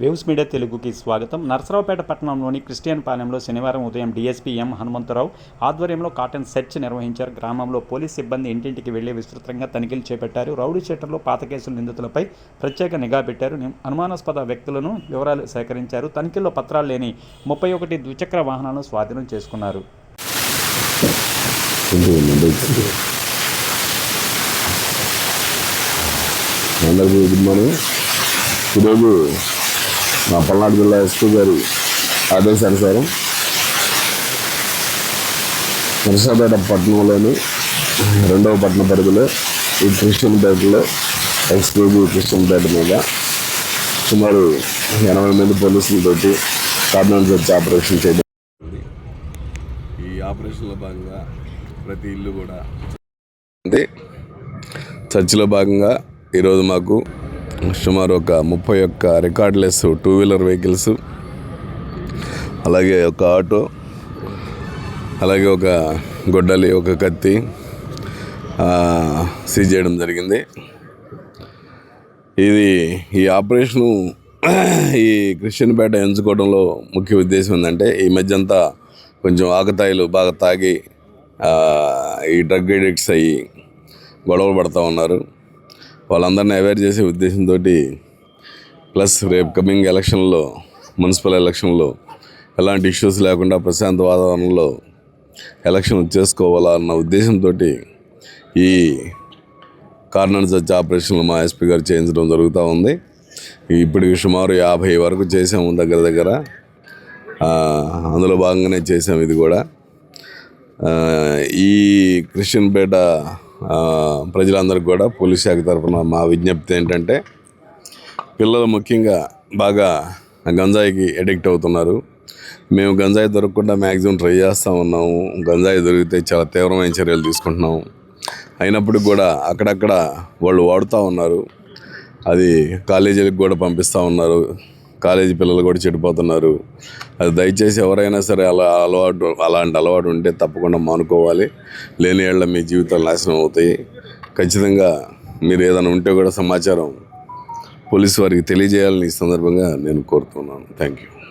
Waves media తెలుగుకి స్వాగతం. నరసరావుపేట పట్టణంలోని క్రిస్టియన్ పాలెంలో శనివారం ఉదయం డీఎస్పీ ఎం హనుమంతరావు ఆధ్వర్యంలో కాటన్ సెర్చ్ నిర్వహించారు. గ్రామంలో పోలీస్ సిబ్బంది ఇంటింటికి వెళ్లి విస్తృతంగా తనిఖీలు చేపట్టారు. రౌడీ షీటర్లో పాత కేసుల నిందితులపై ప్రత్యేక నిఘా పెట్టారు. అనుమానాస్పద వ్యక్తులను వివరాలు సేకరించారు. తనిఖీల్లో పత్రాలు లేని 31 ద్విచక్ర వాహనాలను స్వాధీనం చేసుకున్నారు. మా పల్నాడు జిల్లా ఎస్పీ గారి ఆదేశానుసారం నరసరావుపేట పట్టణంలోని 2వ పట్టణ పరిధిలో ఈ క్రిస్టియన్ పేటలో ఎక్స్క్లూజివ్ క్రిస్టియన్ పేట మీద సుమారు 80 మంది పోలీసులతోటి కార్డినెన్స్ వచ్చి ఆపరేషన్ చేయడం. ఈ ఆపరేషన్లో భాగంగా ప్రతి ఇల్లు కూడా చర్చిలో భాగంగా ఈరోజు మాకు సుమారు ఒక 31 రికార్డ్లెస్ 2-వీలర్ వెహికల్స్, అలాగే ఒక ఆటో, అలాగే ఒక గొడ్డలి, ఒక కత్తి సీజ్ చేయడం జరిగింది. ఈ ఆపరేషను ఈ క్రిస్టియన్ పేట ఎంచుకోవడంలో ముఖ్య ఉద్దేశం ఏంటంటే, ఈ మధ్య అంతా కొంచెం ఆకతాయిలు బాగా తాగి ఈ డ్రగ్ ఎడిక్ట్స్ అయ్యి గొడవలు పడుతూ ఉన్నారు. వాళ్ళందరినీ అవేర్ చేసే ఉద్దేశంతో, ప్లస్ రేపు కమింగ్ ఎలక్షన్లో, మున్సిపల్ ఎలక్షన్లో ఎలాంటి ఇష్యూస్ లేకుండా ప్రశాంత వాతావరణంలో ఎలక్షన్ చేసుకోవాలన్న ఉద్దేశంతో ఈ కార్నర్ జడ్జ్ ఆపరేషన్లు మా ఎస్పీ గారు చేయించడం జరుగుతూ ఉంది. ఇప్పటికి సుమారు 50 వరకు చేసాము దగ్గర. అందులో భాగంగానే చేసాము ఇది కూడా. ఈ క్రిస్టియన్ పేట ప్రజలందరికీ కూడా పోలీస్ శాఖ తరఫున మా విజ్ఞప్తి ఏంటంటే, పిల్లలు ముఖ్యంగా బాగా గంజాయికి అడిక్ట్ అవుతున్నారు. మేము గంజాయి దొరకకుండా మ్యాక్సిమం ట్రై చేస్తూ ఉన్నాము. గంజాయి దొరికితే చాలా తీవ్రమైన చర్యలు తీసుకుంటున్నాము. అయినప్పటికీ కూడా అక్కడక్కడ వాళ్ళు వాడుతూ ఉన్నారు. అది కాలేజీలకు కూడా పంపిస్తూ ఉన్నారు. కాలేజీ పిల్లలు కూడా చెడిపోతున్నారు. అది దయచేసి ఎవరైనా సరే అలాంటి అలవాటు ఉంటే తప్పకుండా మానుకోవాలి. లేని ఏళ్ళ మీ జీవితాలు నాశనం అవుతాయి. ఖచ్చితంగా మీరు ఏదైనా ఉంటే కూడా సమాచారం పోలీసు వారికి తెలియజేయాలని ఈ సందర్భంగా నేను కోరుతున్నాను. Thank you.